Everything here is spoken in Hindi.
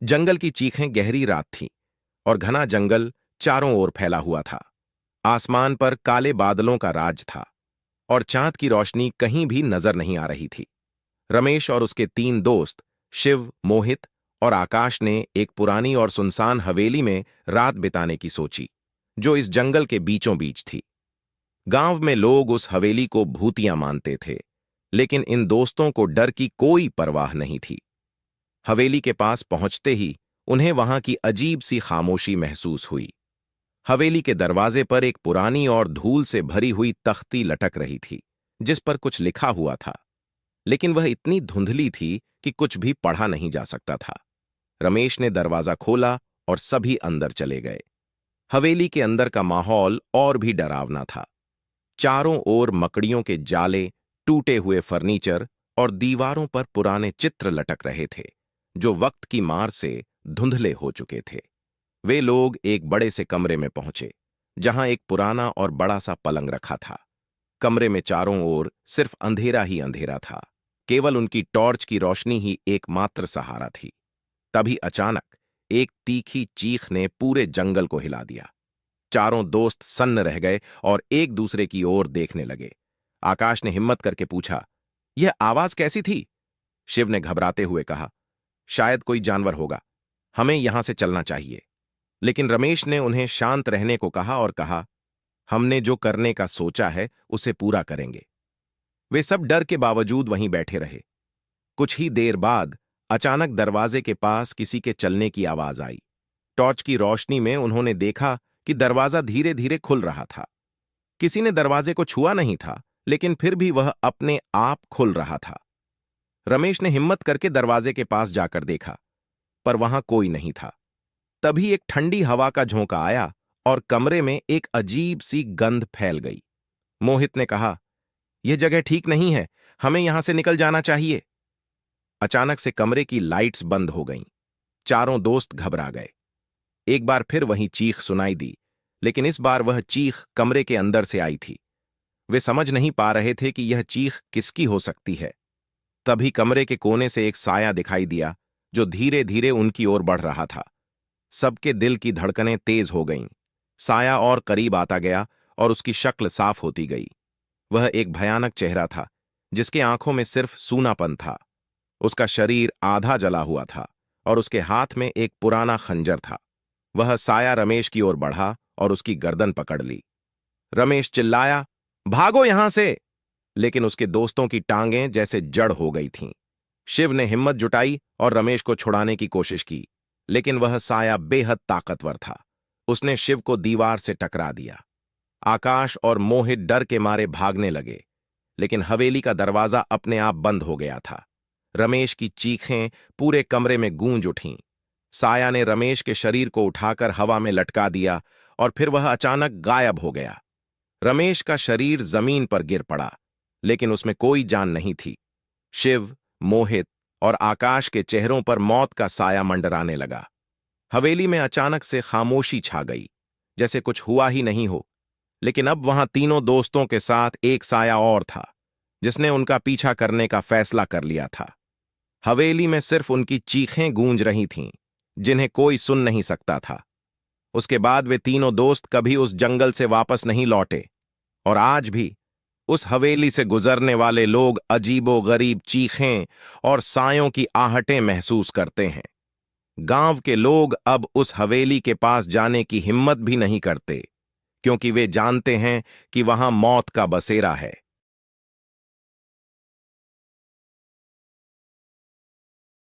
जंगल की चीखें गहरी रात थीं और घना जंगल चारों ओर फैला हुआ था। आसमान पर काले बादलों का राज था और चांद की रोशनी कहीं भी नजर नहीं आ रही थी। रमेश और उसके तीन दोस्त शिव, मोहित और आकाश ने एक पुरानी और सुनसान हवेली में रात बिताने की सोची, जो इस जंगल के बीचों बीच थी। गांव में लोग उस हवेली को भूतिया मानते थे, लेकिन इन दोस्तों को डर की कोई परवाह नहीं थी। हवेली के पास पहुंचते ही उन्हें वहां की अजीब सी खामोशी महसूस हुई। हवेली के दरवाजे पर एक पुरानी और धूल से भरी हुई तख्ती लटक रही थी, जिस पर कुछ लिखा हुआ था, लेकिन वह इतनी धुंधली थी कि कुछ भी पढ़ा नहीं जा सकता था। रमेश ने दरवाजा खोला और सभी अंदर चले गए। हवेली के अंदर का माहौल और भी डरावना था। चारों ओर मकड़ियों के जाले, टूटे हुए फर्नीचर और दीवारों पर पुराने चित्र लटक रहे थे, जो वक्त की मार से धुंधले हो चुके थे। वे लोग एक बड़े से कमरे में पहुंचे, जहां एक पुराना और बड़ा सा पलंग रखा था। कमरे में चारों ओर सिर्फ अंधेरा ही अंधेरा था। केवल उनकी टॉर्च की रोशनी ही एकमात्र सहारा थी। तभी अचानक एक तीखी चीख ने पूरे जंगल को हिला दिया। चारों दोस्त सन्न रह गए और एक दूसरे की ओर देखने लगे। आकाश ने हिम्मत करके पूछा, यह आवाज कैसी थी? शिव ने घबराते हुए कहा, शायद कोई जानवर होगा, हमें यहां से चलना चाहिए। लेकिन रमेश ने उन्हें शांत रहने को कहा और कहा, हमने जो करने का सोचा है उसे पूरा करेंगे। वे सब डर के बावजूद वहीं बैठे रहे। कुछ ही देर बाद अचानक दरवाजे के पास किसी के चलने की आवाज आई। टॉर्च की रोशनी में उन्होंने देखा कि दरवाजा धीरे धीरे खुल रहा था। किसी ने दरवाजे को छुआ नहीं था, लेकिन फिर भी वह अपने आप खुल रहा था। रमेश ने हिम्मत करके दरवाजे के पास जाकर देखा, पर वहां कोई नहीं था। तभी एक ठंडी हवा का झोंका आया और कमरे में एक अजीब सी गंध फैल गई। मोहित ने कहा, यह जगह ठीक नहीं है, हमें यहां से निकल जाना चाहिए। अचानक से कमरे की लाइट्स बंद हो गईं। चारों दोस्त घबरा गए। एक बार फिर वही चीख सुनाई दी, लेकिन इस बार वह चीख कमरे के अंदर से आई थी। वे समझ नहीं पा रहे थे कि यह चीख किसकी हो सकती है। तभी कमरे के कोने से एक साया दिखाई दिया, जो धीरे धीरे उनकी ओर बढ़ रहा था। सबके दिल की धड़कनें तेज हो गईं। साया और करीब आता गया और उसकी शक्ल साफ होती गई। वह एक भयानक चेहरा था, जिसके आंखों में सिर्फ सूनापन था। उसका शरीर आधा जला हुआ था और उसके हाथ में एक पुराना खंजर था। वह साया रमेश की ओर बढ़ा और उसकी गर्दन पकड़ ली। रमेश चिल्लाया, भागो यहां से! लेकिन उसके दोस्तों की टांगें जैसे जड़ हो गई थीं। शिव ने हिम्मत जुटाई और रमेश को छुड़ाने की कोशिश की, लेकिन वह साया बेहद ताकतवर था। उसने शिव को दीवार से टकरा दिया। आकाश और मोहित डर के मारे भागने लगे, लेकिन हवेली का दरवाजा अपने आप बंद हो गया था। रमेश की चीखें पूरे कमरे में गूंज उठीं। साया ने रमेश के शरीर को उठाकर हवा में लटका दिया और फिर वह अचानक गायब हो गया। रमेश का शरीर जमीन पर गिर पड़ा, लेकिन उसमें कोई जान नहीं थी। शिव, मोहित और आकाश के चेहरों पर मौत का साया मंडराने लगा। हवेली में अचानक से खामोशी छा गई, जैसे कुछ हुआ ही नहीं हो। लेकिन अब वहां तीनों दोस्तों के साथ एक साया और था, जिसने उनका पीछा करने का फैसला कर लिया था। हवेली में सिर्फ उनकी चीखें गूंज रही थीं, जिन्हें कोई सुन नहीं सकता था। उसके बाद वे तीनों दोस्त कभी उस जंगल से वापस नहीं लौटे, और आज भी उस हवेली से गुजरने वाले लोग अजीबो गरीब चीखें और सायों की आहटें महसूस करते हैं। गांव के लोग अब उस हवेली के पास जाने की हिम्मत भी नहीं करते, क्योंकि वे जानते हैं कि वहां मौत का बसेरा है।